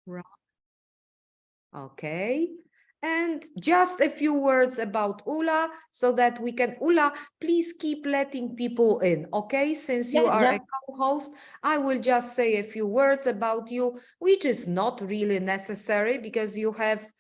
Right. Okay. And just a few words about Ula so that we can, Ula, please keep letting people in, okay? Since you are a co-host, I will just say a few words about you, which is not really necessary because you have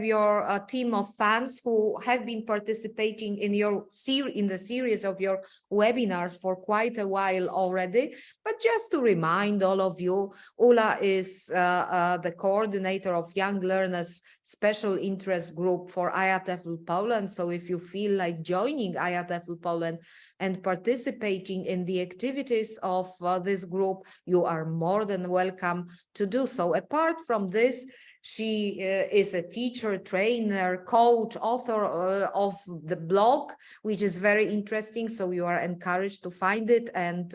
your team of fans who have been participating in the series of your webinars for quite a while already. But just to remind all of you, Ula is the coordinator of Young Learners Special Interest Group for IATEFL Poland. So if you feel like joining IATEFL Poland and participating in the activities of this group, you are more than welcome to do so. Apart from this, she is a teacher, trainer, coach, author of the blog, which is very interesting. So you are encouraged to find it and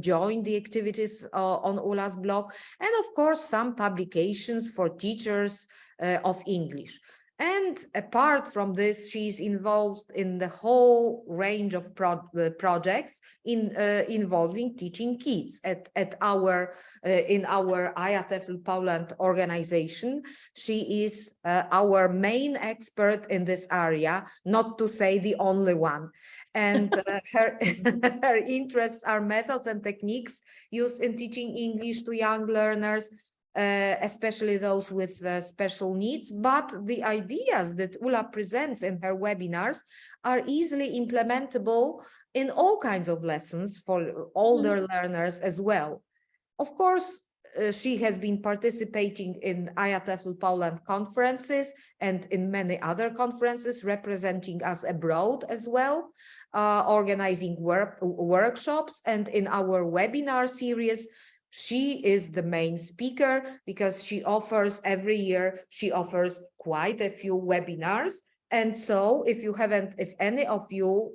join the activities on Ula's blog. And of course, some publications for teachers of English. And apart from this, she's involved in the whole range of projects involving teaching kids in our IATEFL Poland organization. She is our main expert in this area, not to say the only one. And her interests are methods and techniques used in teaching English to young learners, especially those with special needs. But the ideas that Ula presents in her webinars are easily implementable in all kinds of lessons for older learners as well. Of course, she has been participating in IATEFL Poland conferences and in many other conferences, representing us abroad as well, organizing workshops, and in our webinar series, she is the main speaker because she offers every year, she offers quite a few webinars. And so if any of you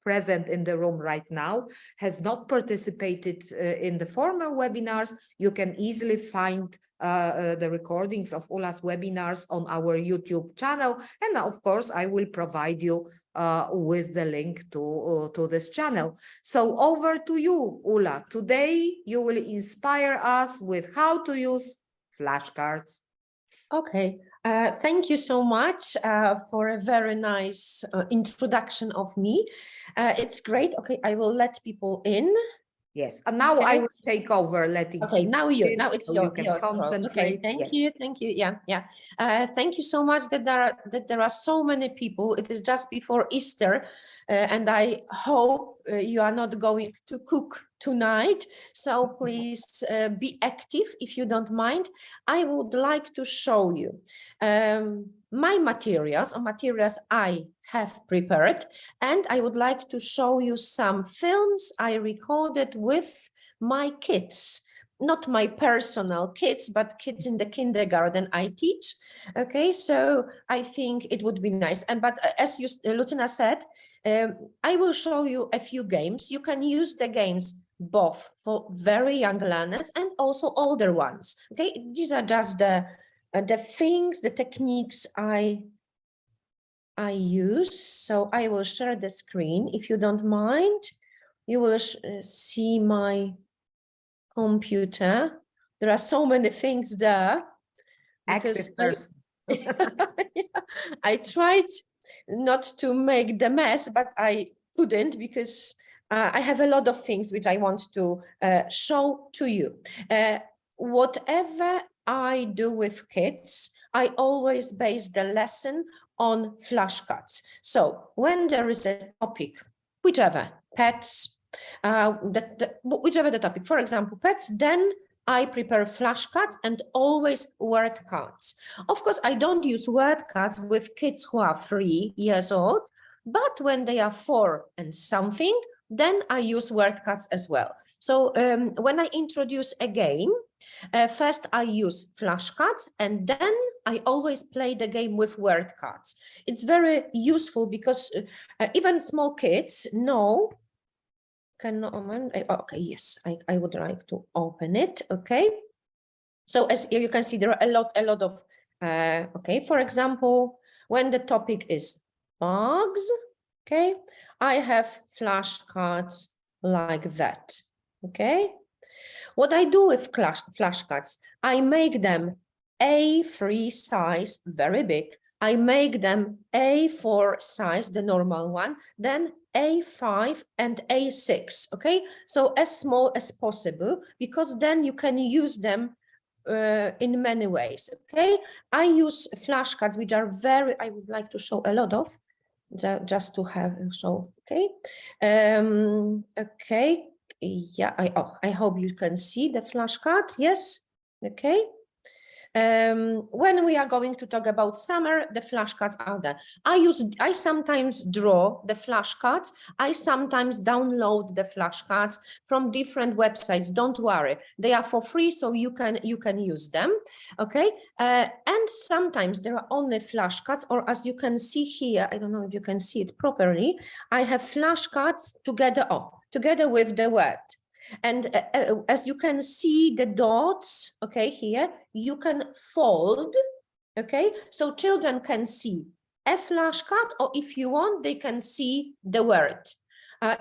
present in the room right now has not participated in the former webinars, you can easily find the recordings of Ula's webinars on our YouTube channel. And of course, I will provide you with the link to this channel. So over to you, Ula. Today, you will inspire us with how to use flashcards. Okay, thank you so much for a very nice introduction of me. It's great. Okay, I will let people in. Yes, and now I will take over letting. Okay, now it's so your you can turn. concentrate. Okay, thank you. Yeah. Thank you so much that there are so many people. It is just before Easter, and I hope you are not going to cook tonight. So please be active if you don't mind. I would like to show you my materials I have prepared, and I would like to show you some films I recorded with my kids, not my personal kids, but kids in the kindergarten I teach. Okay, so I think it would be nice. But as Lucyna said, I will show you a few games. You can use the games both for very young learners and also older ones. Okay, these are just the things, the techniques I use. So I will share the screen if you don't mind. You will see my computer. There are so many things there. Because I tried not to make the mess, but I couldn't because I have a lot of things which I want to show to you. Whatever I do with kids, I always base the lesson on flashcards. So when there is a topic, whichever, pets, whichever the topic, for example, pets, then I prepare flashcards and always word cards. Of course, I don't use word cards with kids who are 3 years old, but when they are 4 and something, then I use word cards as well. So when I introduce a game, first I use flashcards and then I always play the game with word cards. It's very useful because even small kids know. Okay, yes, I would like to open it. Okay, so as you can see, there are a lot of okay, for example, when the topic is bugs, okay, I have flashcards like that. Okay, What I do with flashcards, I make them A3 size, very big. I make them A4 size, the normal one, then A5 and A6, okay? So as small as possible, because then you can use them in many ways, okay? I use flashcards, which are very, I would like to show a lot of, just to have, so, okay? Okay, yeah, I hope you can see the flashcard, yes, okay. When we are going to talk about summer, the flashcards are there. I sometimes draw the flashcards. I sometimes download the flashcards from different websites. Don't worry, they are for free, so you can use them. Okay, and sometimes there are only flashcards, or as you can see here, I don't know if you can see it properly. I have flashcards together with the word. And as you can see the dots, okay, here, you can fold, okay? So children can see a flashcard, or if you want, they can see the word.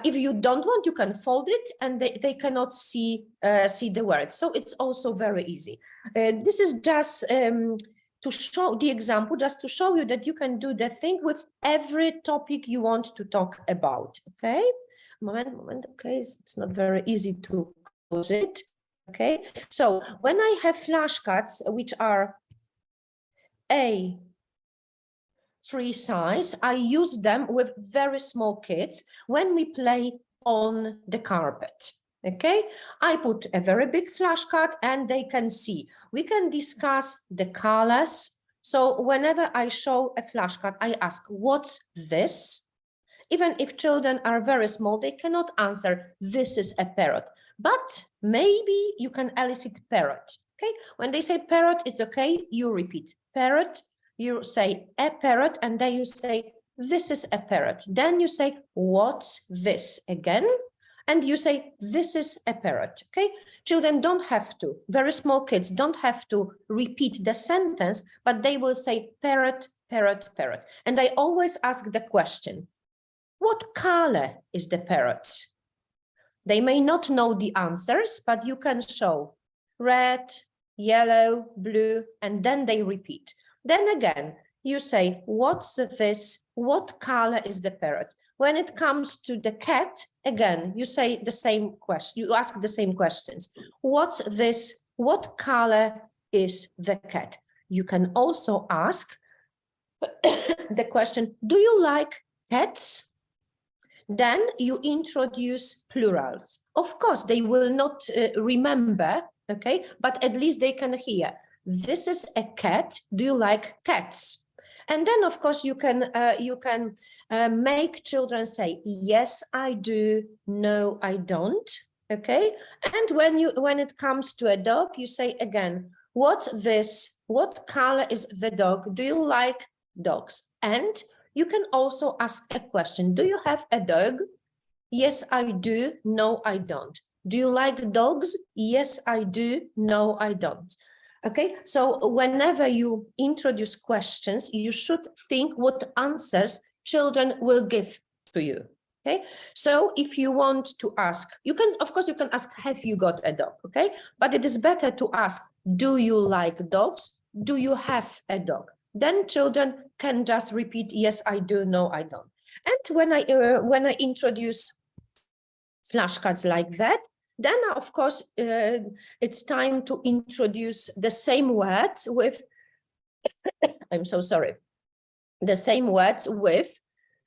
If you don't want, you can fold it and they cannot see the word. So it's also very easy. This is just to show the example, just to show you that you can do the thing with every topic you want to talk about, okay? Moment, okay, it's not very easy to close it, okay? So when I have flashcards, which are A3 size, I use them with very small kids when we play on the carpet, okay? I put a very big flashcard and they can see. We can discuss the colors. So whenever I show a flashcard, I ask, what's this? Even if children are very small, they cannot answer, this is a parrot. But maybe you can elicit parrot, okay? When they say parrot, it's okay. You repeat parrot, you say a parrot, and then you say, this is a parrot. Then you say, what's this again? And you say, this is a parrot, okay? Children don't have to, very small kids don't have to repeat the sentence, but they will say parrot, parrot, parrot. And I always ask the question, what color is the parrot? They may not know the answers, but you can show red, yellow, blue, and then they repeat. Then again, you say, what's this? What color is the parrot? When it comes to the cat, again, you say the same question. You ask the same questions. What's this? What color is the cat? You can also ask the question, do you like cats? Then you introduce plurals. Of course, they will not remember, okay, but at least they can hear. This is a cat. Do you like cats? And then, of course, you can make children say, yes, I do, no, I don't, okay? And when it comes to a dog, you say again, what's this? What color is the dog? Do you like dogs? And you can also ask a question. Do you have a dog? Yes, I do. No, I don't. Do you like dogs? Yes, I do. No, I don't. Okay, so whenever you introduce questions, you should think what answers children will give to you. Okay, so if you want to ask, you can, of course, you can ask, have you got a dog? Okay, but it is better to ask, do you like dogs? Do you have a dog? Then children can just repeat, yes, I do, no, I don't. And when I introduce flashcards like that, then of course it's time to introduce the same words with, I'm so sorry, the same words with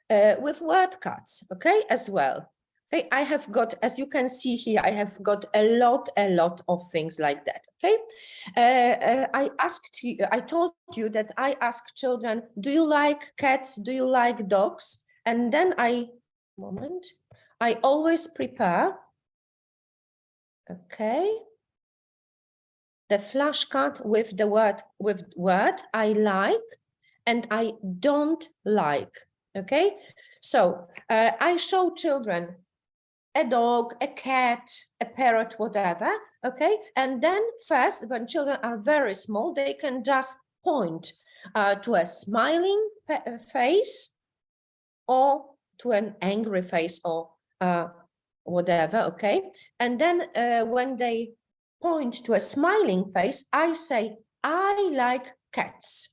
word cards, okay, as well. Okay, I have got, as you can see here, I have got a lot of things like that, okay? I told you that I asked children, do you like cats? Do you like dogs? And then I always prepare, okay, the flashcard with the word I like and I don't like, okay? So I show children a dog, a cat, a parrot, whatever, okay? And then first, when children are very small, they can just point to a smiling face or to an angry face or whatever, okay? And then when they point to a smiling face, I say, I like cats.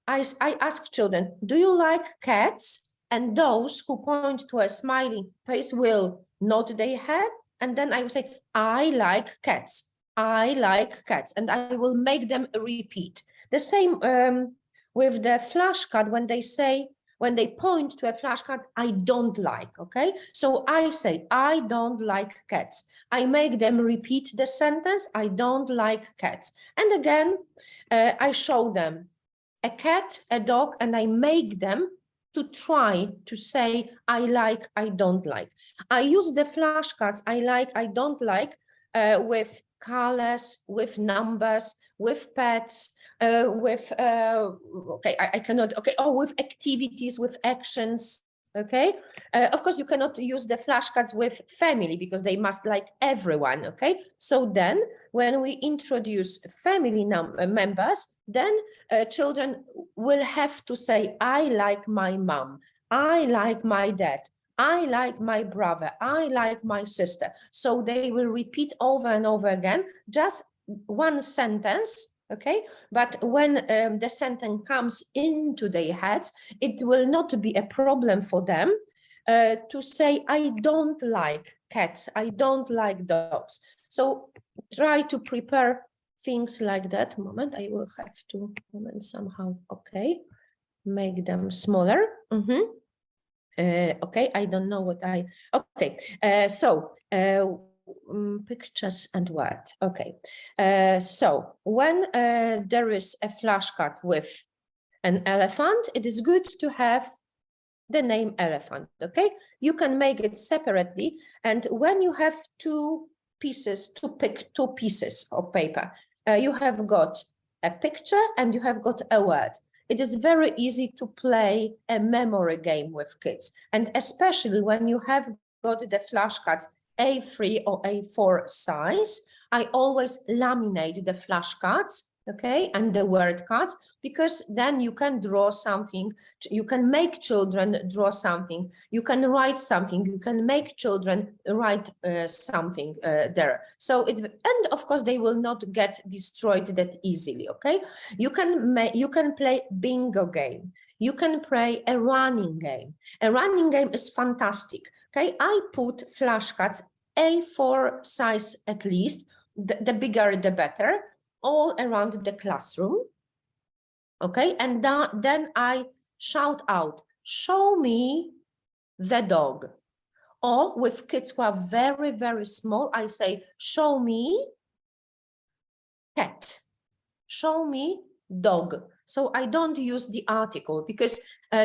I ask children, do you like cats? And those who point to a smiling face will nod their head. And then I will say, I like cats. I like cats. And I will make them repeat. The same with the flashcard when they point to a flashcard, I don't like, okay? So I say, I don't like cats. I make them repeat the sentence, I don't like cats. And again, I show them a cat, a dog, and I make them to try to say, I like, I don't like. I use the flashcards, I like, I don't like, with colors, with numbers, with pets, with, okay, I cannot, okay, oh, with activities, with actions, okay? Of course, you cannot use the flashcards with family because they must like everyone, okay? So then when we introduce family members, then children will have to say, I like my mom, I like my dad, I like my brother, I like my sister. So they will repeat over and over again, just one sentence, okay? But when the sentence comes into their heads, it will not be a problem for them to say, I don't like cats, I don't like dogs. So try to prepare things like that. Moment, I will have to somehow, okay, make them smaller. Okay, I don't know what okay, so pictures and word. Okay, so when there is a flashcard with an elephant, it is good to have the name elephant, okay? You can make it separately, and when you have two pieces of paper, you have got a picture and you have got a word. It is very easy to play a memory game with kids, and especially when you have got the flashcards A3 or A4 size, I always laminate the flashcards, okay, and the word cards, because then you can draw something, you can make children draw something, you can write something, you can make children write something there. So and of course they will not get destroyed that easily, okay? You can play bingo game, you can play a running game. A running game is fantastic, okay? I put flashcards A4 size at least, the bigger the better, all around the classroom, okay? And then I shout out, show me the dog. Or with kids who are very, very small, I say, show me cat, show me dog. So I don't use the article because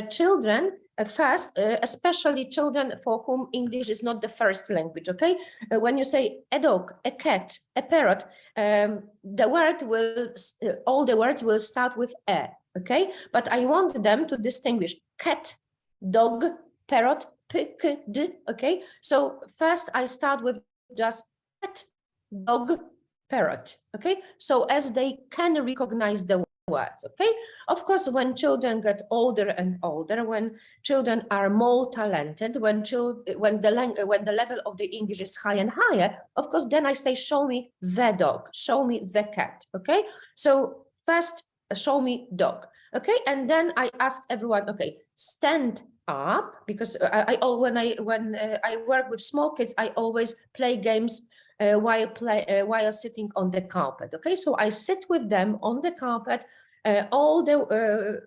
children, first, especially children for whom English is not the first language, okay? When you say a dog, a cat, a parrot, the word will, all the words will start with a, okay? But I want them to distinguish cat, dog, parrot, okay? So first I start with just cat, dog, parrot, okay? So as they can recognize the words, okay? Of course, when children get older and older, when children are more talented, when the level of the English is higher and higher, of course, then I say, show me the dog, show me the cat, okay? So first, show me dog, okay? And then I ask everyone, okay, stand up, because when I work with small kids, I always play games while sitting on the carpet, okay? So I sit with them on the carpet, all the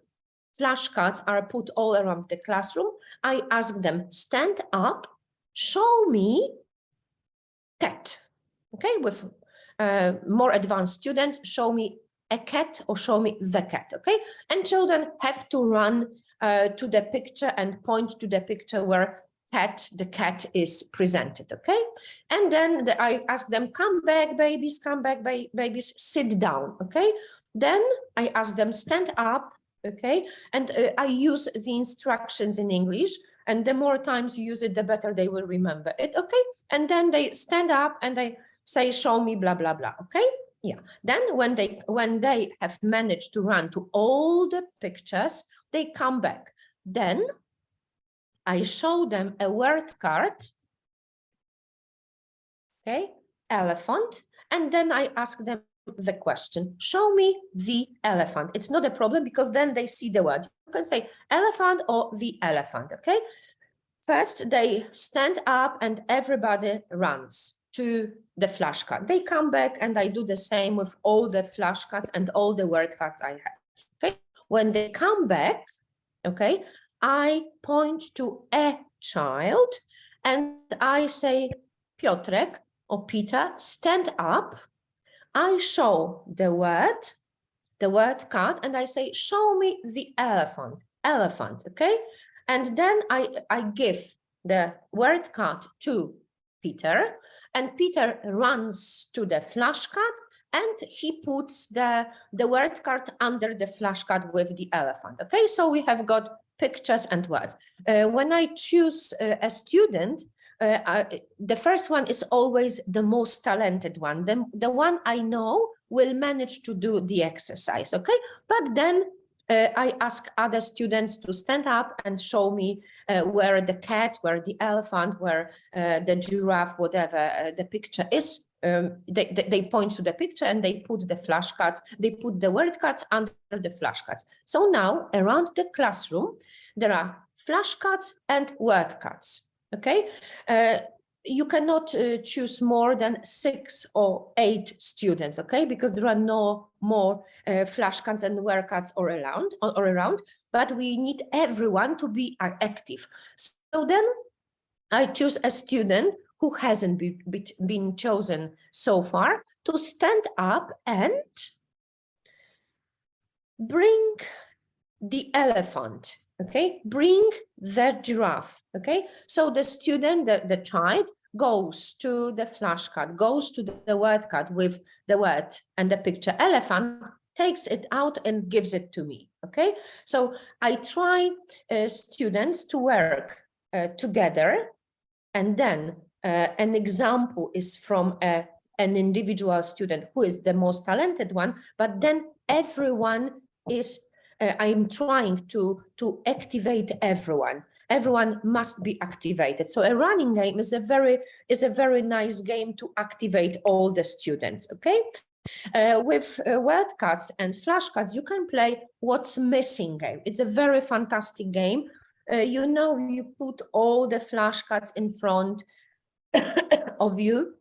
flashcards are put all around the classroom. I ask them, stand up, show me cat, okay? With more advanced students, show me a cat or show me the cat, okay? And children have to run to the picture and point to the picture where the cat is presented, okay? And then I ask them, come back, babies, sit down, okay? Then I ask them, stand up, okay? And I use the instructions in English, and the more times you use it, the better they will remember it, okay? And then they stand up and I say, show me blah, blah, blah, okay? Yeah, then when they have managed to run to all the pictures, they come back. Then I show them a word card okay, elephant, and then I ask them the question, show me the elephant. It's not a problem because then they see the word. You can say elephant or the elephant, okay? First, they stand up and everybody runs to the flashcard. They come back and I do the same with all the flashcards and all the word cards I have, okay? When they come back, okay, I point to a child and I say, Piotrek or Peter, stand up. I show the word card, and I say, show me the elephant, okay? And then I give the word card to Peter, and Peter runs to the flashcard and he puts the word card under the flashcard with the elephant, okay? So we have got pictures and words. When I choose a student, the first one is always the most talented one. The one I know will manage to do the exercise, okay? But then I ask other students to stand up and show me where the cat, where the elephant, where the giraffe, whatever the picture is. They point to the picture and they put the flashcards, they put the word cards under the flashcards. So now around the classroom, there are flashcards and word cards. Okay, you cannot choose more than 6 or 8 students, okay, because there are no more flashcards and word cards all around, but we need everyone to be active. So then I choose a student who hasn't been chosen so far to stand up and bring the elephant. Okay, bring the giraffe. Okay, so the student, the child goes to the flashcard, goes to the word card with the word and the picture elephant, takes it out and gives it to me. Okay, so I try students to work together, and then an example is from an individual student who is the most talented one, but then everyone is I'm trying to activate everyone. Everyone must be activated. So a running game is a very nice game to activate all the students. Okay, with word cards and flashcards, you can play what's missing game. It's a very fantastic game. You know, you put all the flashcards in front of you.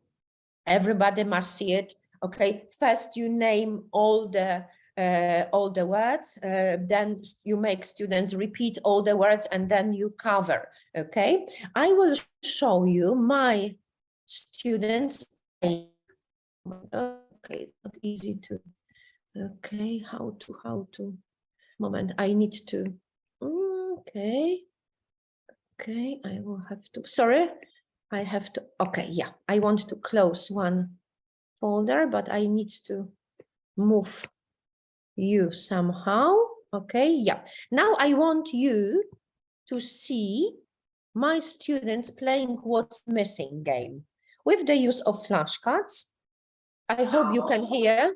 Everybody must see it. Okay, first you name all the words, then you make students repeat all the words and then you cover, okay? I will show you my students. Okay, it's not easy to, okay, how to, moment, I need to, okay, I will have to, sorry, I have to, okay, yeah, I want to close one folder, but I need to move you somehow. Okay, yeah. Now I want you to see my students playing what's missing game with the use of flashcards. I hope you can hear.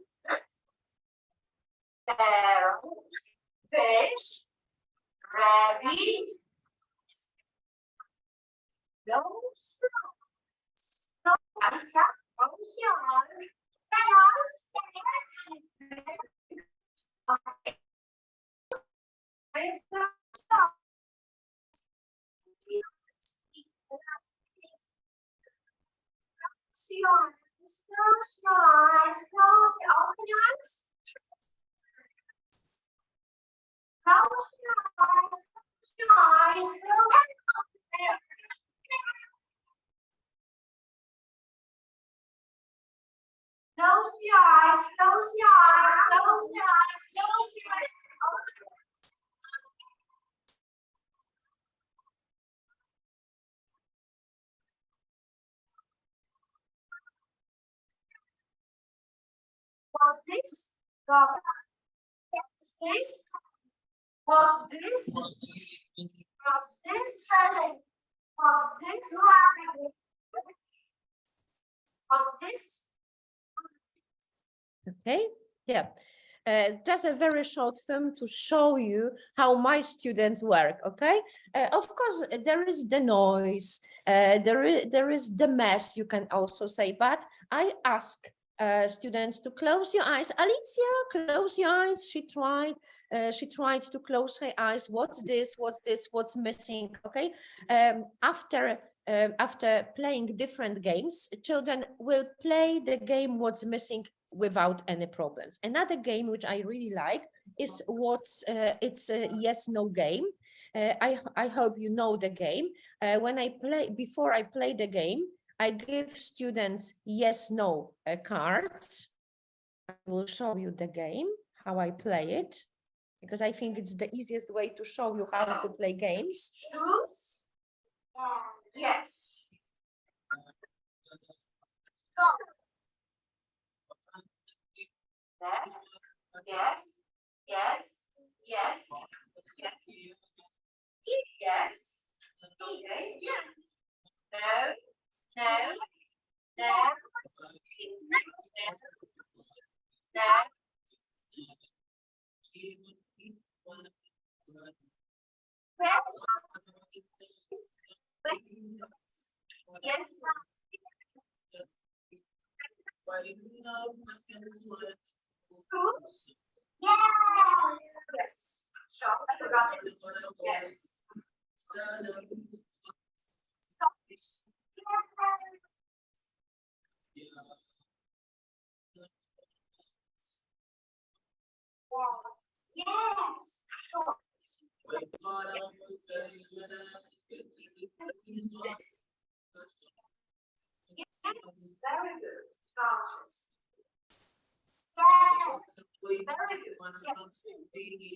Fish, rabbit, Close your eyes, close your eyes, close your eyes, close your eyes. What's this? What's this? What's this? What's this? What's this? What's this? Okay, yeah. Just a very short film to show you how my students work, okay? Of course, there is the noise, There is the mess, you can also say, but I ask students to close your eyes. Alicia, close your eyes. She tried to close her eyes. What's this? What's this? What's missing? Okay. After playing different games, children will play the game what's missing without any problems. Another game which I really like is it's a yes/no game. I hope you know the game. Before I play the game, I give students yes/no cards. I will show you the game, how I play it, because I think it's the easiest way to show you how to play games. Choose. Yes. Yes. Yes. Yes. Yes. Yes. Yes. Okay. Yeah. No. No. No. No. Yes. Yes. Fruits? Yes. Yes. Sure. I forgot it. Yes. Yes. Yes. Sure. Yes. Yes. Very good. Starches. Yes. Very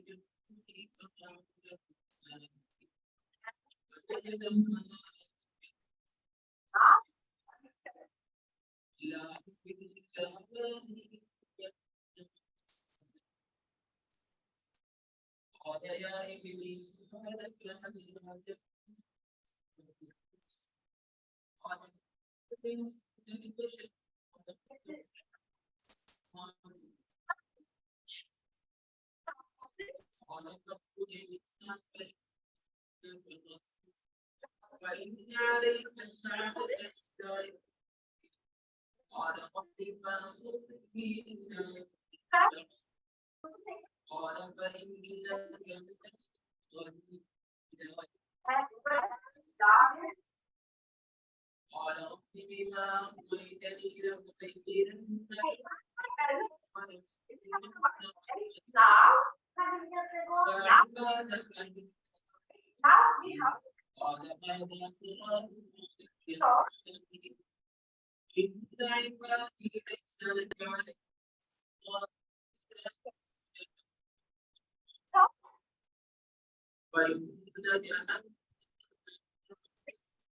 good. Yes.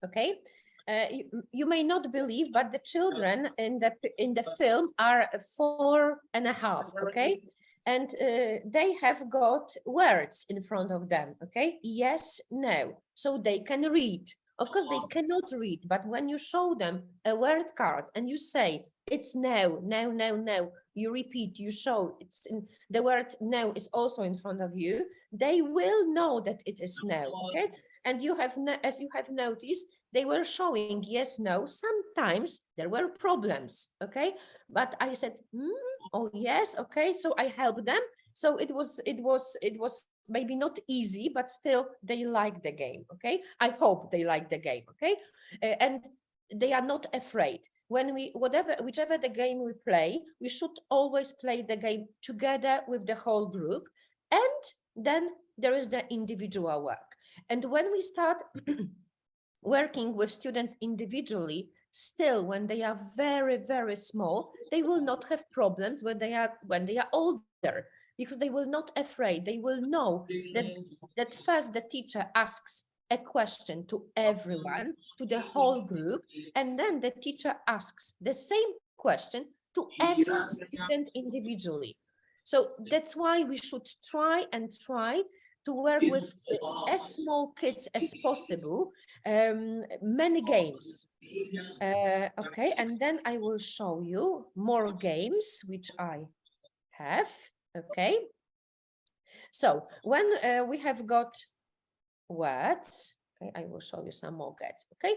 Okay. You may not believe, but the children in the film are 4.5. Okay. And they have got words in front of them. Okay. Yes, no. So they can read. Of course, they cannot read, but when you show them a word card and you say it's no, no, no, no, you repeat, you show the word no is also in front of you, they will know that it is no. Okay. And as you have noticed, they were showing yes, no. Sometimes there were problems, okay? But I said, oh yes, okay. So I helped them. So it was maybe not easy, but still they like the game, okay? I hope they like the game, okay? And they are not afraid. Whichever the game we play, we should always play the game together with the whole group. And then there is the individual work. And when we start working with students individually, still when they are very, very small, they will not have problems when they are older, because they will not afraid. They will know that first the teacher asks a question to everyone, to the whole group, and then the teacher asks the same question to every student individually. So that's why we should try to work with as small kids as possible, many games. Okay, and then I will show you more games which I have. Okay, so when we have got words, Okay, I will show you some more gets. Okay,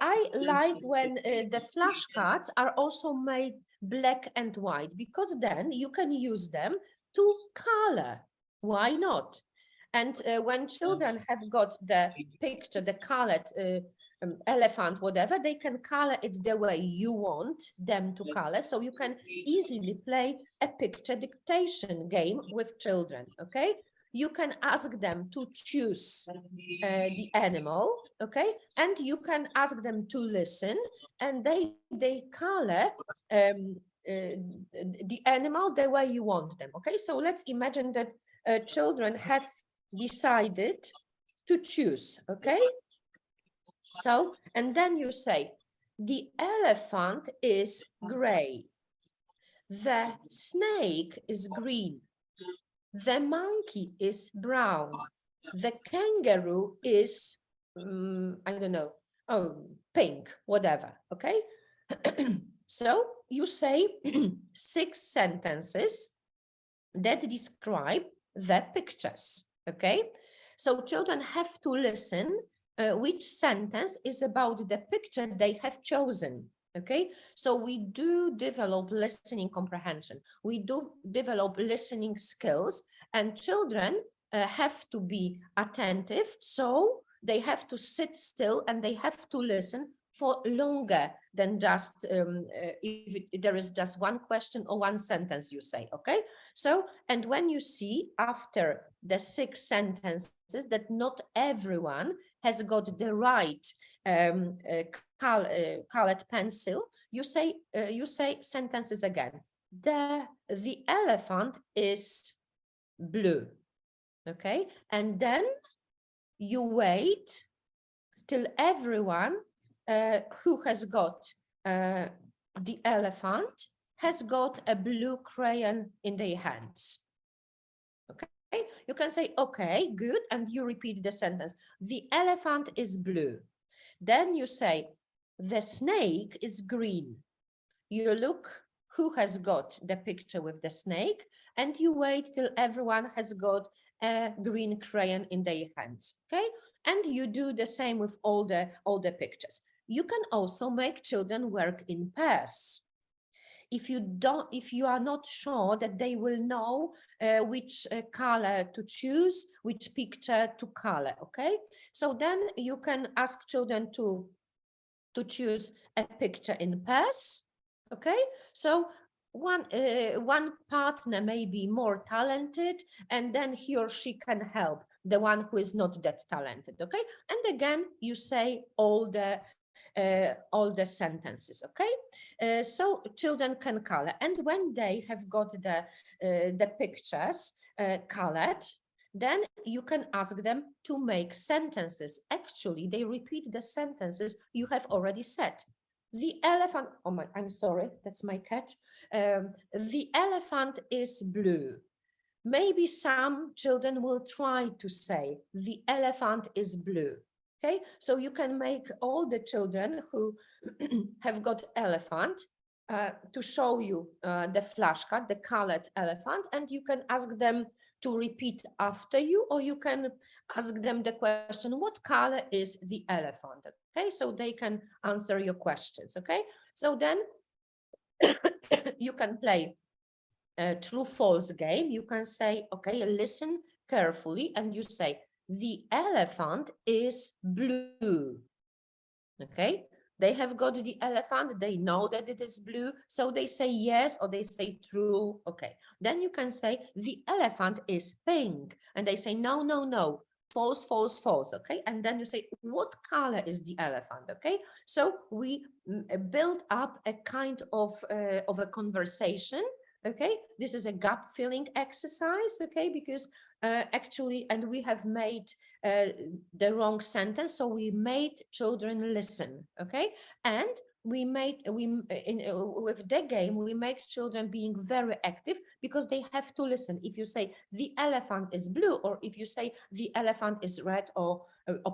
I like when the flashcards are also made black and white, because then you can use them to color. Why not? And when children have got the picture, the colored elephant, whatever, they can color it the way you want them to color. So you can easily play a picture dictation game with children. Okay, you can ask them to choose the animal, okay, and you can ask them to listen, and they color the animal the way you want them. Okay, so let's imagine that children have decided to choose. Okay, so and then you say the elephant is gray, the snake is green, the monkey is brown, the kangaroo is I don't know, pink, whatever. Okay, so you say 6 sentences that describe the pictures. Okay, so children have to listen which sentence is about the picture they have chosen. Okay, so we do develop listening comprehension, we do develop listening skills, and children have to be attentive, so they have to sit still and they have to listen for longer than just if there is just one question or one sentence you say. Okay, so and when you see after the 6 sentences that not everyone has got the right colored pencil, you say sentences again. The elephant is blue. Okay, and then you wait till everyone who has got the elephant has got a blue crayon in their hands. Okay, you can say, okay, good, and you repeat the sentence. The elephant is blue. Then you say, the snake is green. You look who has got the picture with the snake, and you wait till everyone has got a green crayon in their hands. Okay, and you do the same with all the pictures. You can also make children work in pairs. If you are not sure that they will know which color to choose, which picture to color. Okay, so then you can ask children to choose a picture in pairs. Okay, so one partner may be more talented, and then he or she can help the one who is not that talented. Okay, and again you say all the sentences. Okay, so children can color, and when they have got the pictures colored, then you can ask them to make sentences. Actually, they repeat the sentences you have already said. The elephant, oh my, I'm sorry, that's my cat. The elephant is blue. Maybe some children will try to say the elephant is blue. Okay, so you can make all the children who have got elephant to show you the flashcard, the colored elephant, and you can ask them to repeat after you, or you can ask them the question, what color is the elephant? Okay, so they can answer your questions. Okay, so then you can play a true-false game. You can say, okay, listen carefully, and you say, the elephant is blue. Okay, they have got the elephant, they know that it is blue, so they say yes or they say true. Okay, then you can say the elephant is pink, and they say no, no, no, false, false, false. Okay, and then you say what color is the elephant? Okay, so we build up a kind of a conversation. Okay, this is a gap filling exercise. Okay, because actually, and we have made the wrong sentence, so we made children listen. Okay, and with the game we make children being very active, because they have to listen. If you say the elephant is blue, or if you say the elephant is red or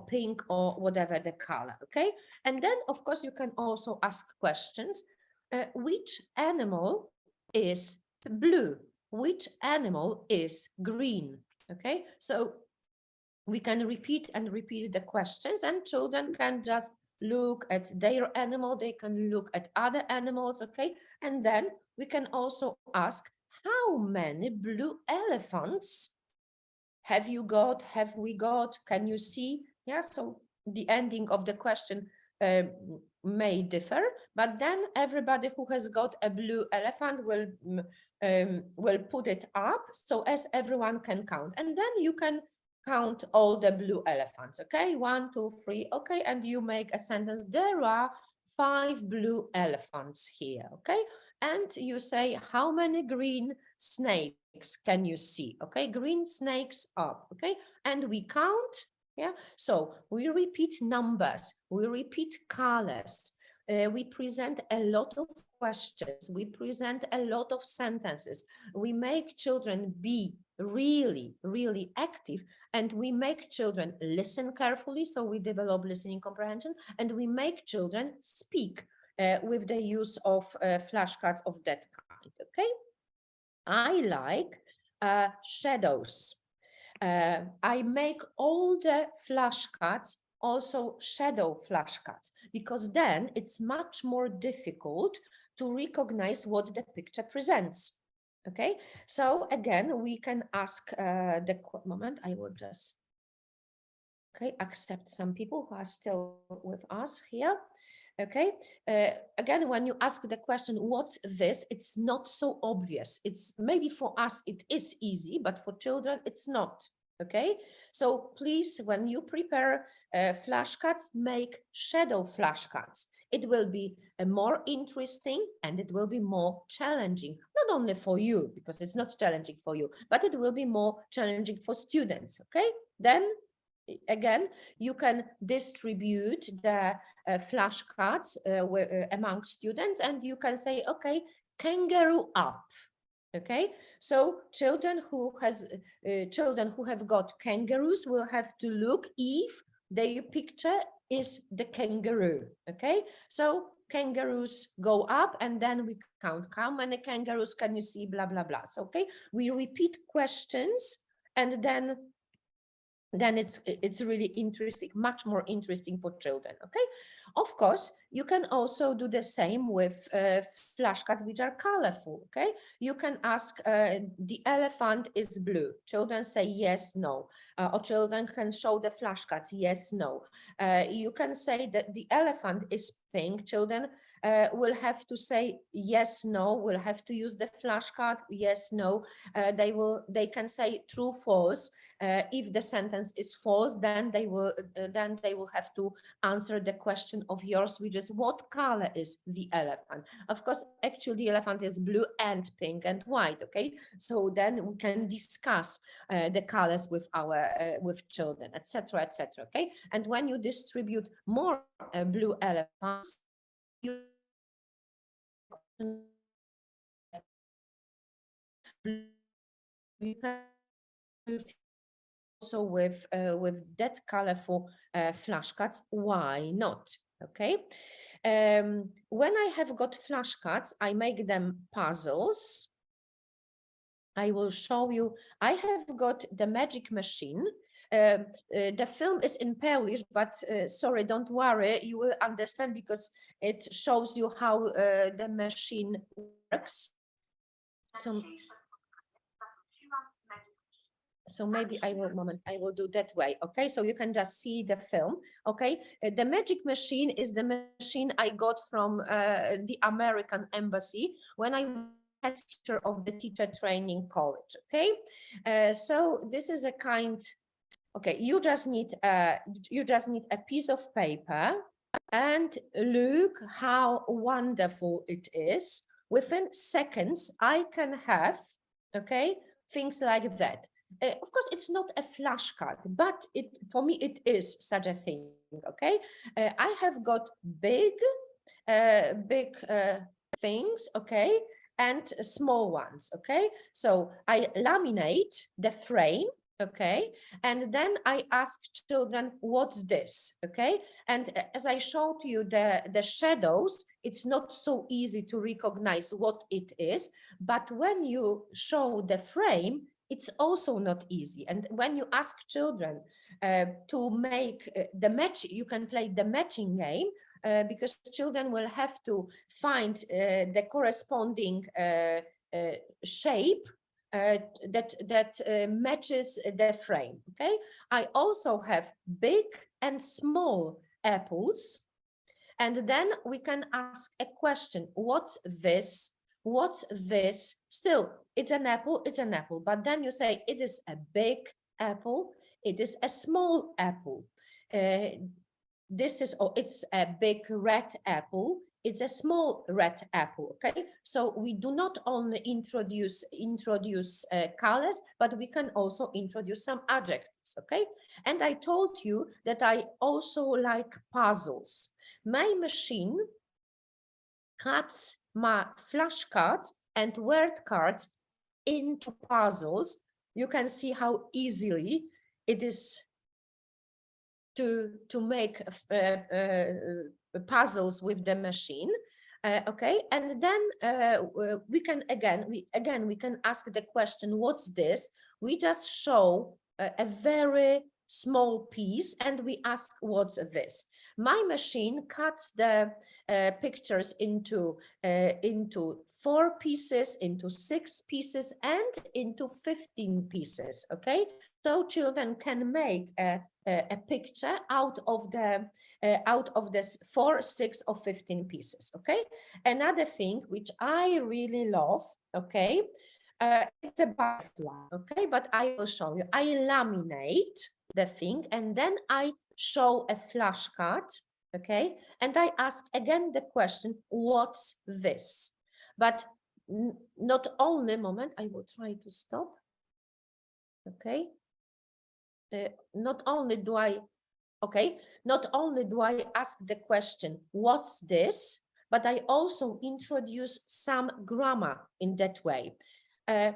pink or whatever the color. Okay, and then of course you can also ask questions. Which animal is blue? Which animal is green? Okay, so we can repeat and repeat the questions, and children can just look at their animal, they can look at other animals, okay? And then we can also ask, how many blue elephants have you got, have we got, can you see? Yeah, so the ending of the question may differ, but then everybody who has got a blue elephant will put it up so as everyone can count, and then you can count all the blue elephants, okay? 1, 2, 3, okay, and you make a sentence, there are 5 blue elephants here, okay? And you say, how many green snakes can you see? Okay, green snakes up, okay? And we count, yeah? So we repeat numbers, we repeat colors, we present a lot of questions, we present a lot of sentences, we make children be really, really active, and we make children listen carefully, so we develop listening comprehension, and we make children speak with the use of flashcards of that kind, okay? I like shadows. I make all the flashcards also shadow flashcards, because then it's much more difficult to recognize what the picture presents. Okay, so again, we can ask the moment, I will just, okay, accept some people who are still with us here. Okay, again, when you ask the question, what's this? It's not so obvious. It's maybe for us, it is easy, but for children, it's not. Okay, so please, when you prepare flashcards, make shadow flashcards. It will be more interesting and it will be more challenging, not only for you, because it's not challenging for you, but it will be more challenging for students. Okay, then again, you can distribute the flashcards among students, and you can say, okay, kangaroo up. Okay, so children who have got kangaroos will have to look if their picture is the kangaroo. Okay, so kangaroos go up, and then we count how many kangaroos can you see, blah blah blah. So, okay, we repeat questions, and then it's really interesting, much more interesting for children. Okay, of course, you can also do the same with flashcards which are colorful. Okay, you can ask, the elephant is blue, children say yes, no, or children can show the flashcards, yes, no. You can say that the elephant is pink, children will have to say yes, no, will have to use the flashcard, yes, no. They can say true, false. If the sentence is false, then they will have to answer the question of yours, which is, what color is the elephant? Of course, actually the elephant is blue and pink and white. Okay, so then we can discuss the colors with our with children, etc., etc. Okay, and when you distribute more blue elephants, you can also with that colorful flashcards. Why not? Okay, when I have got flashcards, I make them puzzles. I will show you. I have got the magic machine. The film is in Polish, but sorry, don't worry, you will understand because it shows you how the machine works. So maybe I will do that way. Okay, so you can just see the film. Okay, the magic machine is the machine I got from the American embassy when I was teacher of the teacher training college. Okay, so this is a kind. Okay, you just need a piece of paper, and look how wonderful it is. Within seconds, I can have, okay, things like that. Of course, it's not a flashcard, but for me it is such a thing. Okay, I have got big things, okay, and small ones. Okay, so I laminate the frame. Okay, and then I ask children, what's this? Okay, and as I showed you the shadows, it's not so easy to recognize what it is, but when you show the frame, it's also not easy. And when you ask children to make the match, you can play the matching game because children will have to find the corresponding shape that matches the frame. Okay, I also have big and small apples, and then we can ask a question: what's this? What's this? Still, it's an apple, it's an apple. But then you say it is a big apple, it is a small apple. This is, oh, it's a big red apple, it's a small red apple. Okay, so we do not only introduce colors, but we can also introduce some adjectives. Okay, and I told you that I also like puzzles. My machine cuts my flashcards and word cards into puzzles. You can see how easily it is to make puzzles with the machine. Okay, and then we can ask the question, what's this? We just show a very small piece and we ask, what's this? My machine cuts the pictures into 4 pieces, into 6 pieces, and into 15 pieces. Okay, so children can make a picture out of this 4, 6, or 15 pieces. Okay, another thing which I really love, okay, it's a butterfly. Okay, but I will show you. I laminate the thing and then I show a flashcard. Okay, and I ask again the question, what's this? But not only, moment, I will try to stop. Okay, not only do I ask the question, what's this? But I also introduce some grammar in that way. I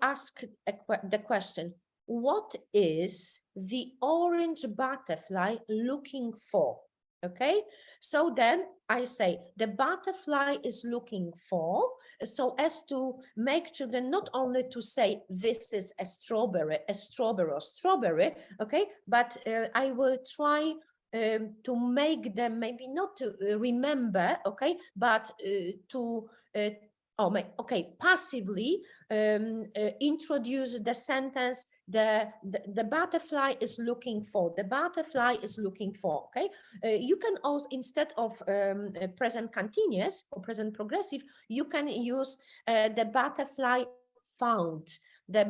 ask the question, what is the orange butterfly looking for? Okay, so then I say the butterfly is looking for, so as to make children not only to say this is a strawberry, or strawberry, okay, but I will try to make them maybe not to remember, okay, but passively introduce the sentence, the butterfly is looking for, the butterfly is looking for. Okay, you can also, instead of present continuous or present progressive, you can use the butterfly found, the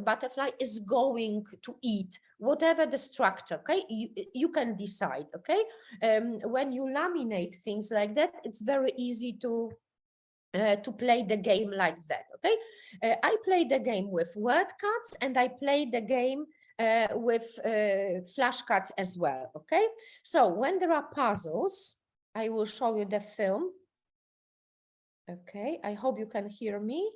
butterfly is going to eat, whatever the structure. Okay, you can decide. Okay, when you laminate things like that, it's very easy to play the game like that. Okay, I play the game with word cards and I play the game with flashcards as well. Okay, so when there are puzzles, I will show you the film. Okay, I hope you can hear me.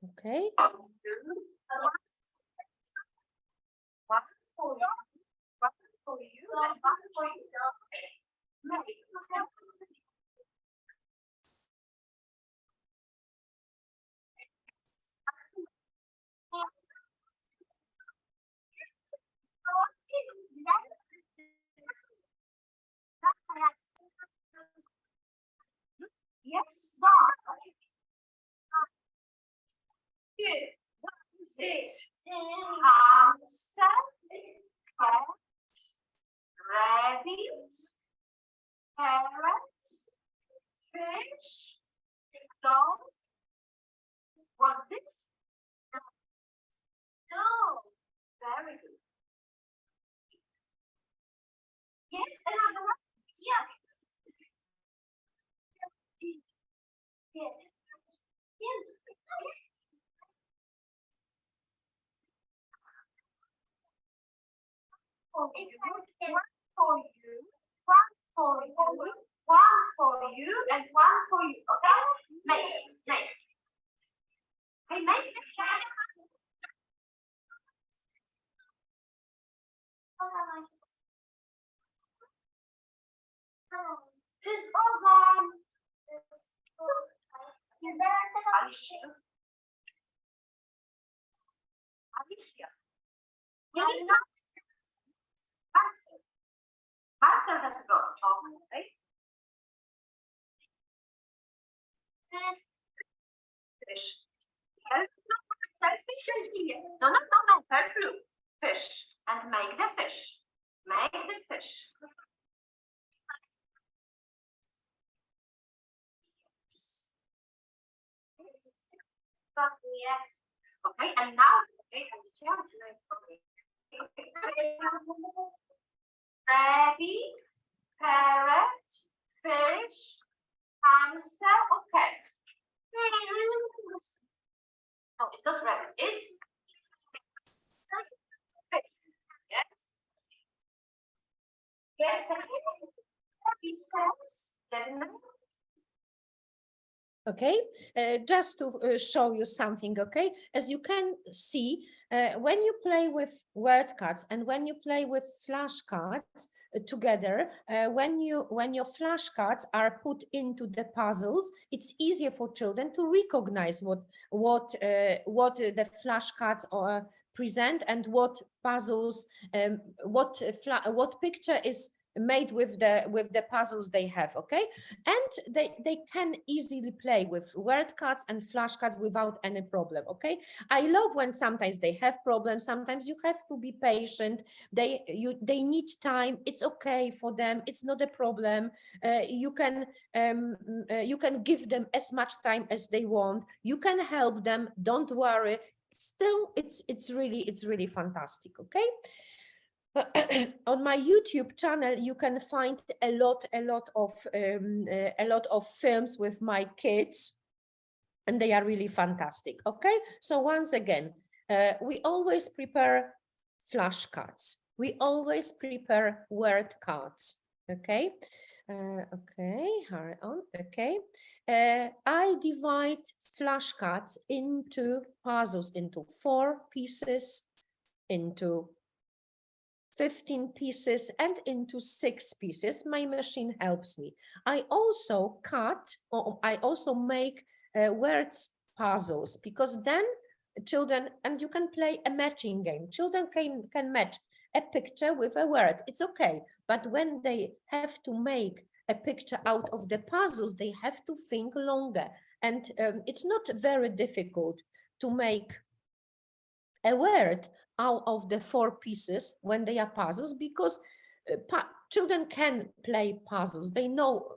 Okay. Yes, but good. What is it? Hamster, cat, rabbit, parrot, fish, dog. What's this? No. Very good. Yes, another one. Yeah. Yes. Yes. One for you, one for you, one for you, and one for you. Okay? Make it. Okay, make the cash. Who's all gone? You back? Alicia. Alicia. We need Marcel. Marcel has got okay. Fish. Fish is here. No. First look. Fish. And make the fish. Make the fish. Okay, and now, rabbit, parrot, fish, hamster, or cat. No, it's not rabbit, it's fish. Yes. Yes, he says, okay, just to show you something, okay, as you can see, when you play with word cards and when you play with flashcards together, when your flashcards are put into the puzzles, it's easier for children to recognize what the flashcards are present and what puzzles, what picture is made with the puzzles they have, okay, and they can easily play with word cards and flashcards without any problem, okay. I love when sometimes they have problems, sometimes you have to be patient, they need time, it's okay for them, it's not a problem. You can give them as much time as they want, you can help them, don't worry, still it's really fantastic, okay. On my YouTube channel, you can find a lot of films with my kids, and they are really fantastic. Okay, so once again, we always prepare flashcards. We always prepare word cards. Okay, hurry on. Okay, I divide flashcards into puzzles, into 4 pieces, into 15 pieces, and into 6 pieces. My machine helps me. I also cut, or I also make words puzzles, because then children, and you can play a matching game. Children can match a picture with a word. It's okay. But when they have to make a picture out of the puzzles, they have to think longer. And it's not very difficult to make a word out of the 4 pieces when they are puzzles, because children can play puzzles. They know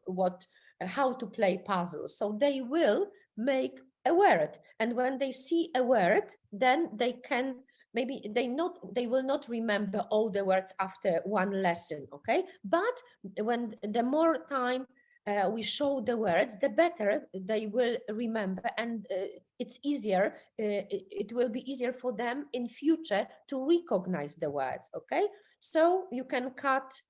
how to play puzzles, so they will make a word. And when they see a word, then they can, maybe they will not remember all the words after one lesson, okay? But when the more time we show the words, the better they will remember, and it's easier. It will be easier for them in future to recognize the words. Okay, so you can cut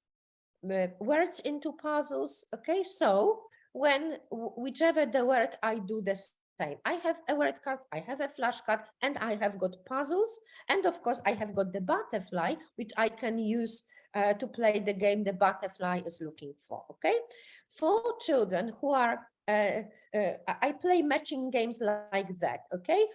words into puzzles. Okay, so whichever the word, I do the same. I have a word card, I have a flashcard, and I have got puzzles, and of course I have got the butterfly, which I can use to play the game the butterfly is looking for. Okay, for children who are I play matching games like that. Okay,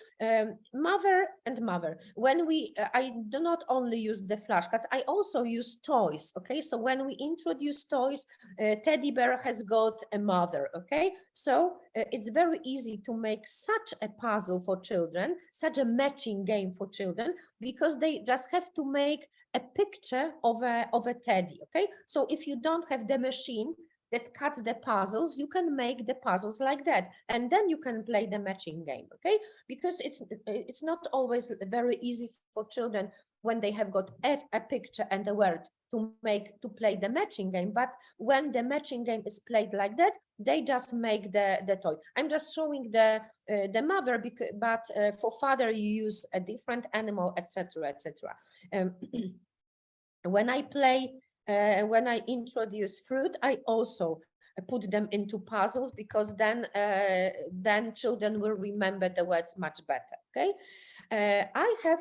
mother and mother. When I do not only use the flashcards, I also use toys. Okay, so when we introduce toys, teddy bear has got a mother. Okay, so it's very easy to make such a puzzle for children, such a matching game for children, because they just have to make a picture of a teddy. Okay, so if you don't have the machine that cuts the puzzles, you can make the puzzles like that, and then you can play the matching game. Okay, because it's not always very easy for children when they have got a picture and a word to play the matching game. But when the matching game is played like that, they just make the toy. I'm just showing the mother, but for father you use a different animal, etc., etc. When I play, when I introduce fruit, I also put them into puzzles, because then children will remember the words much better. Okay, I have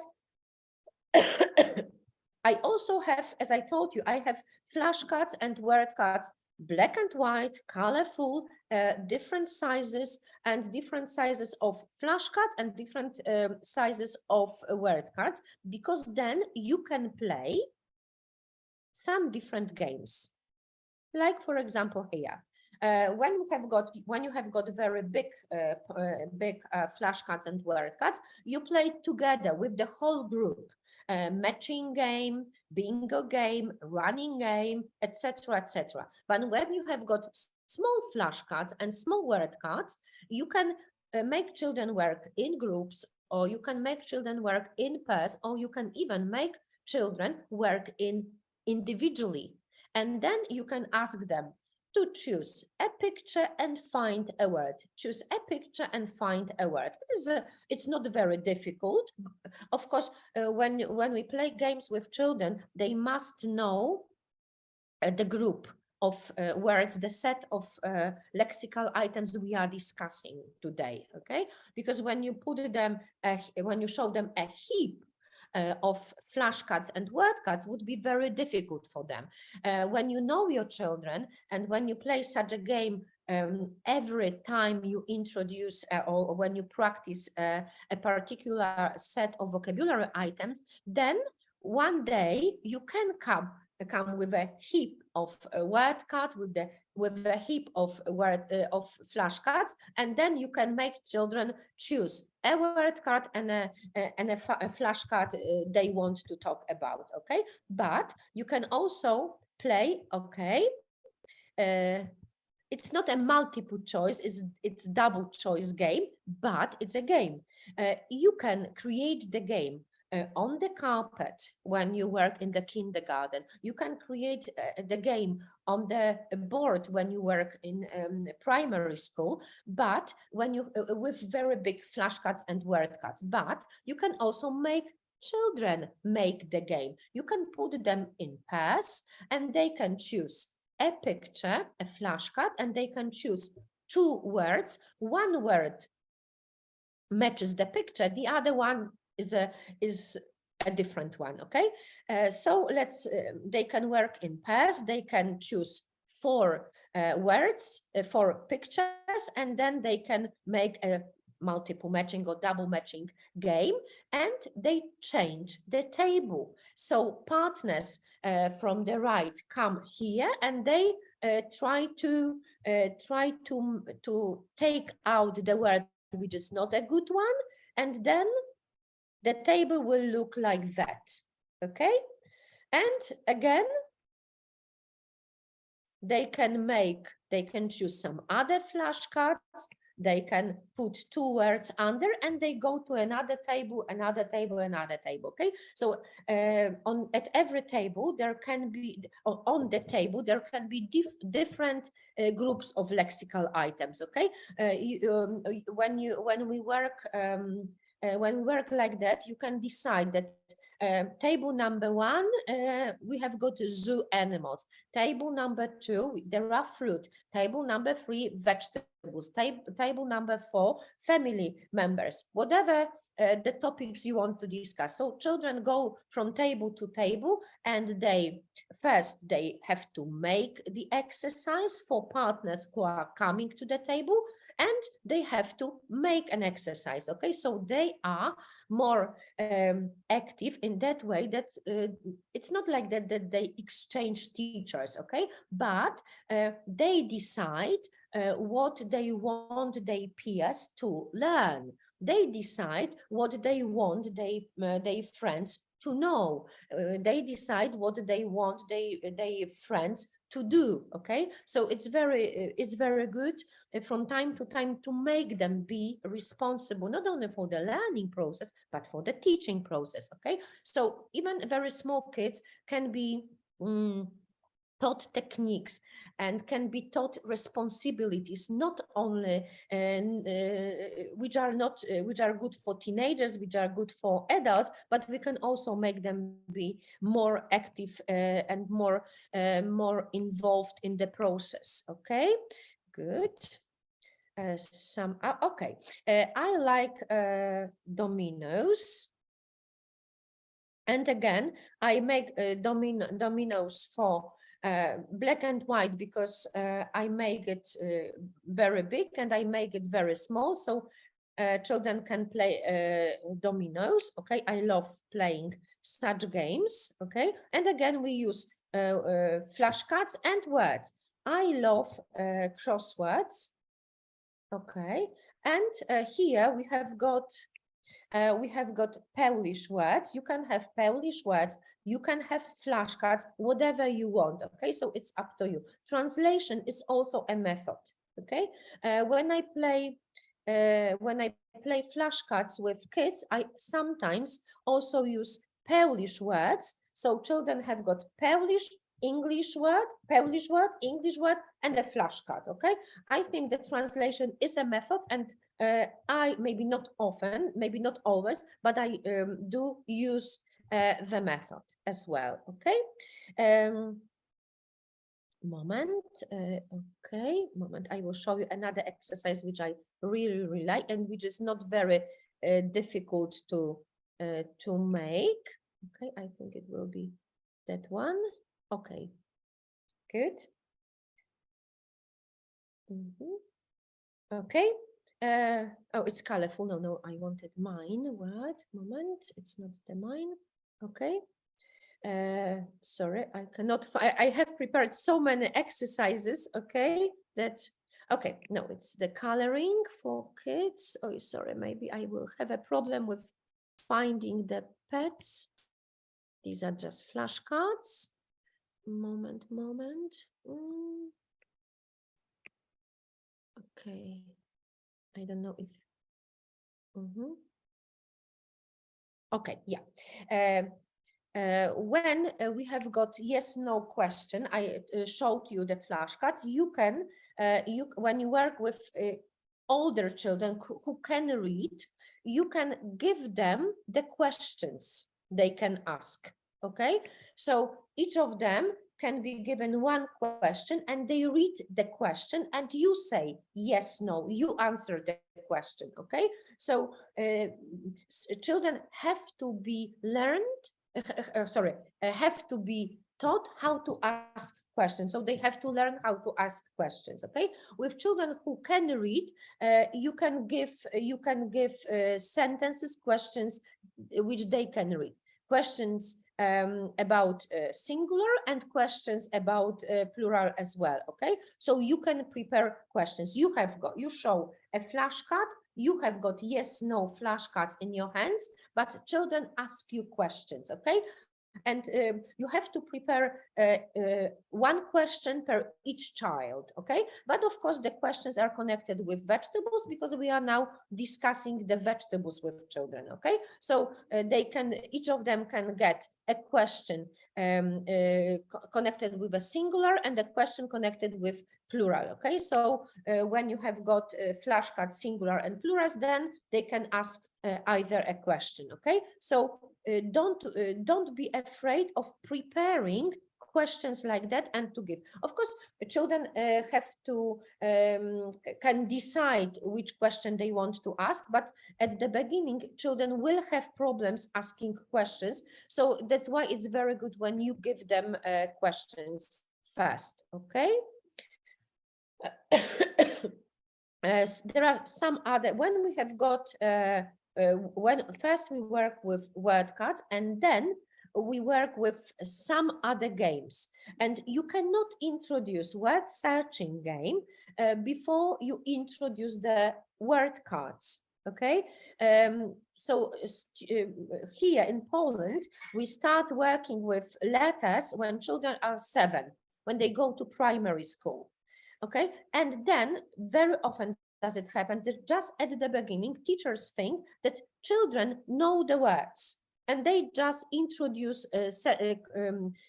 I also have, as I told you, I have flashcards and word cards black and white, colorful, different sizes of flashcards and different sizes of word cards, because then you can play some different games. Like, for example, here, when you have got very big flashcards and word cards, you play together with the whole group. Matching game, bingo game, running game, etc., etc. But when you have got small flashcards and small word cards, you can make children work in groups, or you can make children work in pairs, or you can even make children work individually. And then you can ask them to choose a picture and find a word. Choose a picture and find a word. It's not very difficult. Of course, when we play games with children, they must know the group of words, the set of lexical items we are discussing today. Okay, because when you put them, when you show them a heap of flashcards and word cards, would be very difficult for them. When you know your children and when you play such a game, every time you introduce or when you practice a particular set of vocabulary items, then one day you can come with a heap of word cards, with a heap of flashcards, and then you can make children choose a word card and a flashcard they want to talk about. Okay, but you can also play. Okay, it's not a multiple choice; it's double choice game, but it's a game. You can create the game on the carpet when you work in the kindergarten. You can create the game on the board when you work in primary school, but when you with very big flashcards and word cards. But you can also make children make the game. You can put them in pairs and they can choose a picture, a flashcard, and they can choose two words. One word matches the picture, the other one is a different one. Okay, so they can work in pairs. They can choose 4 words, 4 pictures, and then they can make a multiple matching or double matching game, and they change the table. So partners from the right come here and they try to take out the word which is not a good one, and then the table will look like that. Okay, and again they can choose some other flashcards. They can put 2 words under and they go to another table, another table, another table. Okay, so at every table there can be, on the table there can be different groups of lexical items. Okay, when we work like that, you can decide that table number 1, we have got zoo animals. Table number 2, there are fruit. Table number 3, vegetables. Table number 4, family members. Whatever the topics you want to discuss. So children go from table to table, and they have to make the exercise for partners who are coming to the table, and they have to make an exercise. Okay, so they are more active in that way, that it's not like that they exchange teachers. Okay, but they decide what they want their peers to learn. They decide what they want their friends to know. They decide what they want their friends to do. Okay, so it's very good from time to time to make them be responsible, not only for the learning process but for the teaching process. Okay, so even very small kids can be taught techniques and can be taught responsibilities, not only which are good for teenagers, which are good for adults, but we can also make them be more active and more involved in the process. Okay, good. Okay, I like dominoes. And again, I make dominoes for black and white because I make it very big and I make it very small, so children can play dominoes. Okay, I love playing such games. Okay, and again we use flashcards and words. I love crosswords. Okay, and here we have got Polish words. You can have Polish words, you can have flashcards, whatever you want. Okay, so it's up to you. Translation is also a method. Okay, when I play flashcards with kids, I sometimes also use Polish words. So children have got Polish, English word, English word, and a flashcard. Okay, I think the translation is a method, and I maybe not often, maybe not always, but I do use the method as well. Okay. Moment. I will show you another exercise which I really like and which is not very difficult to make. Okay, I think it will be that one. Okay, good. Okay. Oh, it's colorful. No, I wanted mine. What? Moment, it's not the mine. Okay. Sorry, I cannot find. I have prepared so many exercises. Okay, no, it's the coloring for kids. Oh, sorry, maybe I will have a problem with finding the pets. These are just flashcards. Moment. Okay, I don't know if. Okay, yeah. When we have got yes/no question, I showed you the flashcards. You can, when you work with older children who can read, you can give them the questions they can ask. Okay, so each of them can be given one question and they read the question and you say yes, no, you answer the question. Okay, so children have to be learned, have to be taught how to ask questions. So they have to learn how to ask questions. Okay, with children who can read, you can give sentences, questions which they can read. Questions about singular and questions about plural as well. Okay, so you can prepare questions. You show a flashcard, you have got yes/no flashcards in your hands, but children ask you questions. Okay, and you have to prepare one question per each child. Okay, but of course the questions are connected with vegetables because we are now discussing the vegetables with children. Okay, so each of them can get a question connected with a singular and a question connected with plural. Okay, so when you have got flashcards singular and plurals, then they can ask either a question. Okay, so don't be afraid of preparing questions like that and to give. Of course, children can decide which question they want to ask, but at the beginning, children will have problems asking questions. So that's why it's very good when you give them questions first. Okay. There are some other, when we have got when first we work with word cards and then we work with some other games, and you cannot introduce word searching game before you introduce the word cards. Okay, so here in Poland we start working with letters when children are 7, when they go to primary school. Okay, and then very often does it happen that just at the beginning, teachers think that children know the words and they just introduce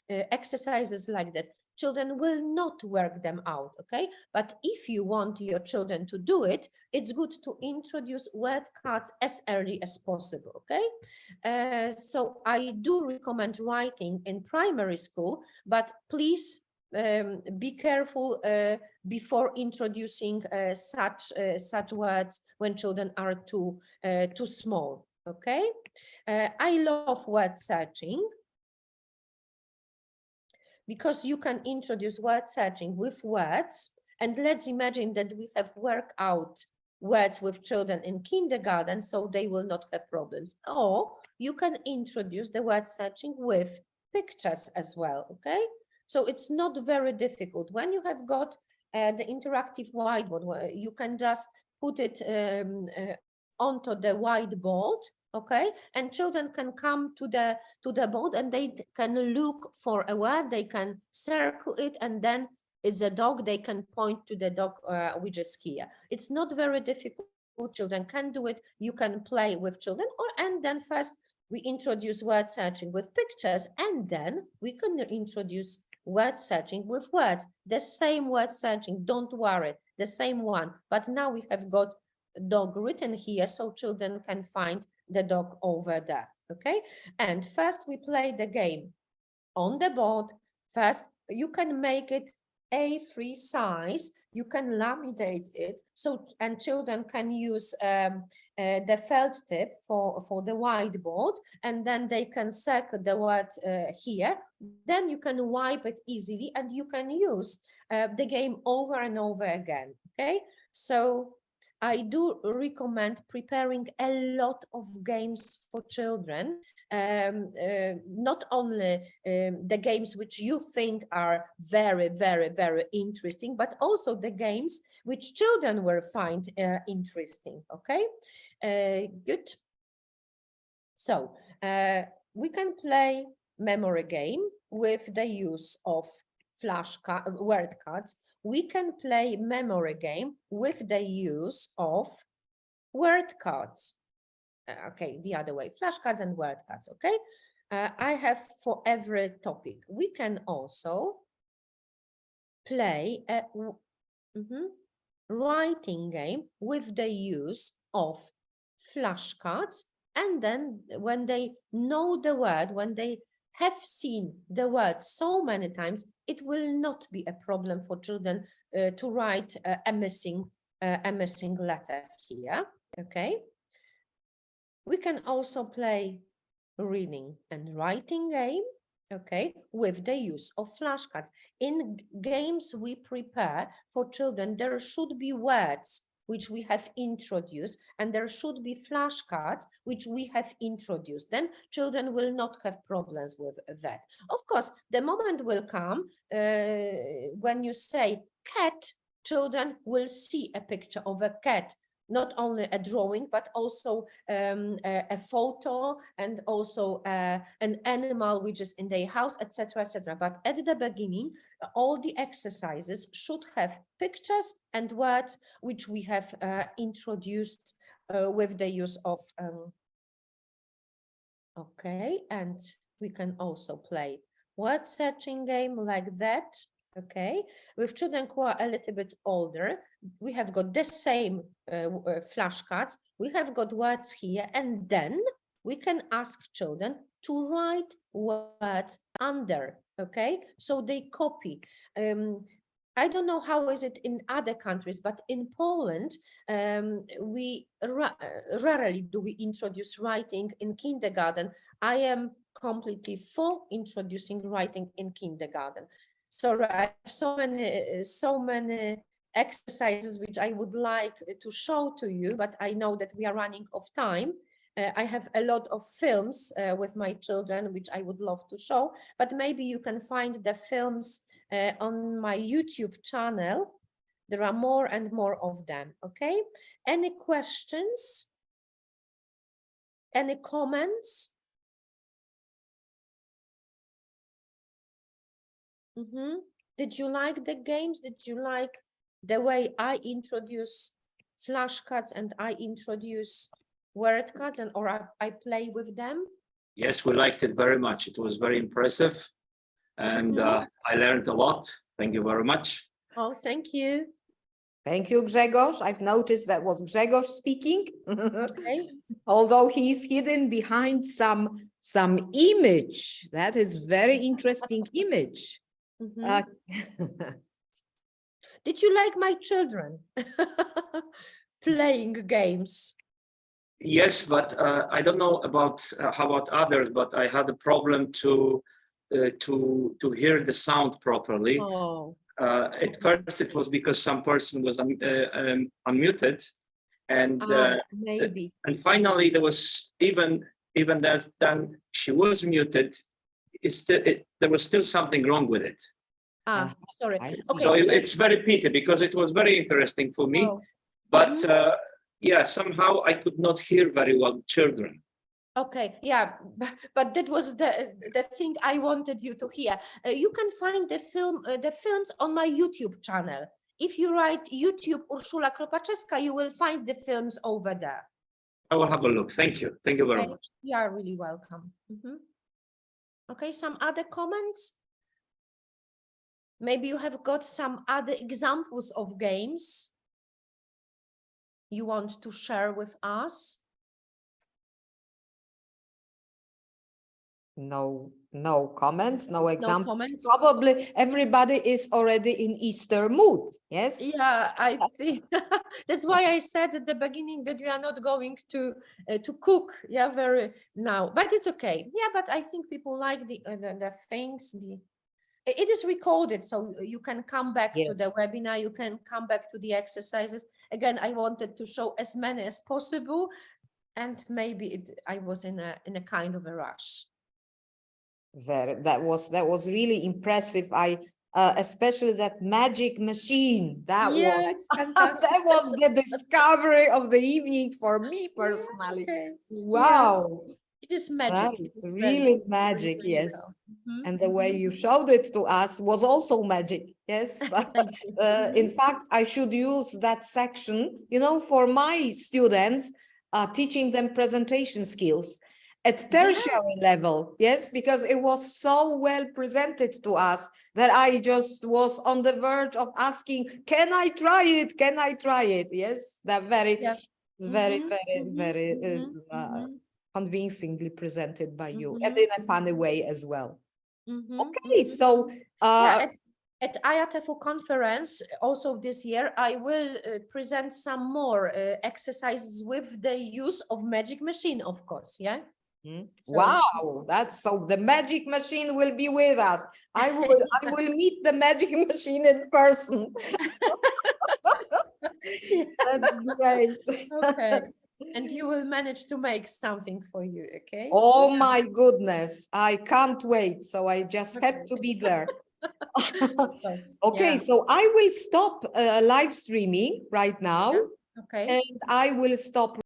exercises like that. Children will not work them out, okay? But if you want your children to do it, it's good to introduce word cards as early as possible, okay? So I do recommend writing in primary school, but please be careful before introducing such words when children are too small. Okay, I love word searching. because you can introduce word searching with words. And let's imagine that we have worked out words with children in kindergarten, so they will not have problems. Or you can introduce the word searching with pictures as well, okay? So it's not very difficult. When you have got the interactive whiteboard, you can just put it onto the whiteboard, okay? And children can come to the board and they can look for a word, they can circle it, and then it's a dog, they can point to the dog which is here. It's not very difficult. Children can do it. You can play with children, and then first we introduce word searching with pictures, and then we can introduce word searching with words. The same word searching, don't worry, the same one. But now we have got dog written here, so children can find the dog over there, okay? And first we play the game on the board. First, you can make it A3 size, you can laminate it, so and children can use the felt tip for the whiteboard, and then they can circle the word here. Then you can wipe it easily, and you can use the game over and over again, okay? So I do recommend preparing a lot of games for children, not only the games which you think are very, very, very interesting, but also the games which children will find interesting, okay? Good. So we can play memory game with the use of word cards. We can play memory game with the use of word cards. Okay, the other way, flashcards and word cards, okay? I have for every topic. We can also play a writing game with the use of flashcards, and then when they know the word, when they have seen the word so many times, it will not be a problem for children to write a missing letter here, okay? We can also play reading and writing game, okay, with the use of flashcards. In games we prepare for children, there should be words which we have introduced, and there should be flashcards which we have introduced. Then children will not have problems with that. Of course, the moment will come when you say cat, children will see a picture of a cat, not only a drawing, but also a photo, and also an animal which is in their house, etc., etc. But at the beginning, all the exercises should have pictures and words which we have introduced with the use of. Okay, and we can also play word searching game like that. Okay, with children who are a little bit older, we have got the same flashcards, we have got words here, and then we can ask children to write words under, okay? So they copy. I don't know how is it in other countries, but in Poland, we rarely do we introduce writing in kindergarten. I am completely for introducing writing in kindergarten. So I have so many exercises which I would like to show to you, but I know that we are running out of time. I have a lot of films with my children, which I would love to show, but maybe you can find the films on my YouTube channel. There are more and more of them, okay? Any questions? Any comments? Did you like the games? Did you like the way I introduce flashcards and I introduce word cards, and or I play with them? Yes, we liked it very much. It was very impressive, and I learned a lot. Thank you very much. Oh, thank you. Thank you, Grzegorz. I've noticed that was Grzegorz speaking, Okay. although he's hidden behind some image. That is very interesting image. Did you like my children playing games? Yes, but I don't know about how about others, but I had a problem to to hear the sound properly. Oh, At first, it was because some person was unmuted, and maybe. and finally there was even then she was muted. There was still something wrong with it. Sorry. I see. Okay. So it's very pity because it was very interesting for me, Oh, but yeah, somehow I could not hear very well children. okay, yeah, but that was the thing I wanted you to hear. You can find the films on my YouTube channel. If you write YouTube Urszula Kropaczewska, you will find the films over there. I will have a look. Thank you. Thank you very Okay, much. you are really welcome. Okay, some other comments? Maybe you have got some other examples of games you want to share with us? No comments, no examples. comments? Probably everybody is already in Easter mood. Yes. Yeah, I think that's why I said at the beginning that we are not going to cook. Yeah, very now, but it's okay. Yeah, but I think people like the things. It is recorded, so you can come back to the Yes. webinar. You can come back to the exercises. Again, I wanted to show as many as possible, and maybe I was in a kind of a rush. That was really impressive. I especially that magic machine. That Yeah, was it's fantastic. that was the discovery of the evening for me personally. Okay. Wow. It is magic. That is It's really very, magic, really yes. well. Mhm, And the way mhm. you showed it to us was also magic. Yes. Thank you. In fact, I should use that section, for my students, teaching them presentation skills at tertiary level. Yes, because it was so well presented to us that I just was on the verge of asking, can I try it? Can I try it? Yes, that very, Yeah. very, Mhm, very, mhm, very mhm, mhm, convincingly presented by you, mhm, and in a funny way as well. mhm, Okay, mhm. so Yeah, at IATEFL conference also this year, I will present some more exercises with the use of magic machine, of course. Yeah. So- wow, that's so the magic machine will be with us. I will meet the magic machine in person. That's great. Okay. And you will manage to make something for you. Okay. Oh my goodness, I can't wait. So I just have to be there. Of course. Okay, Yeah. so I will stop live streaming right now, Okay. and I will stop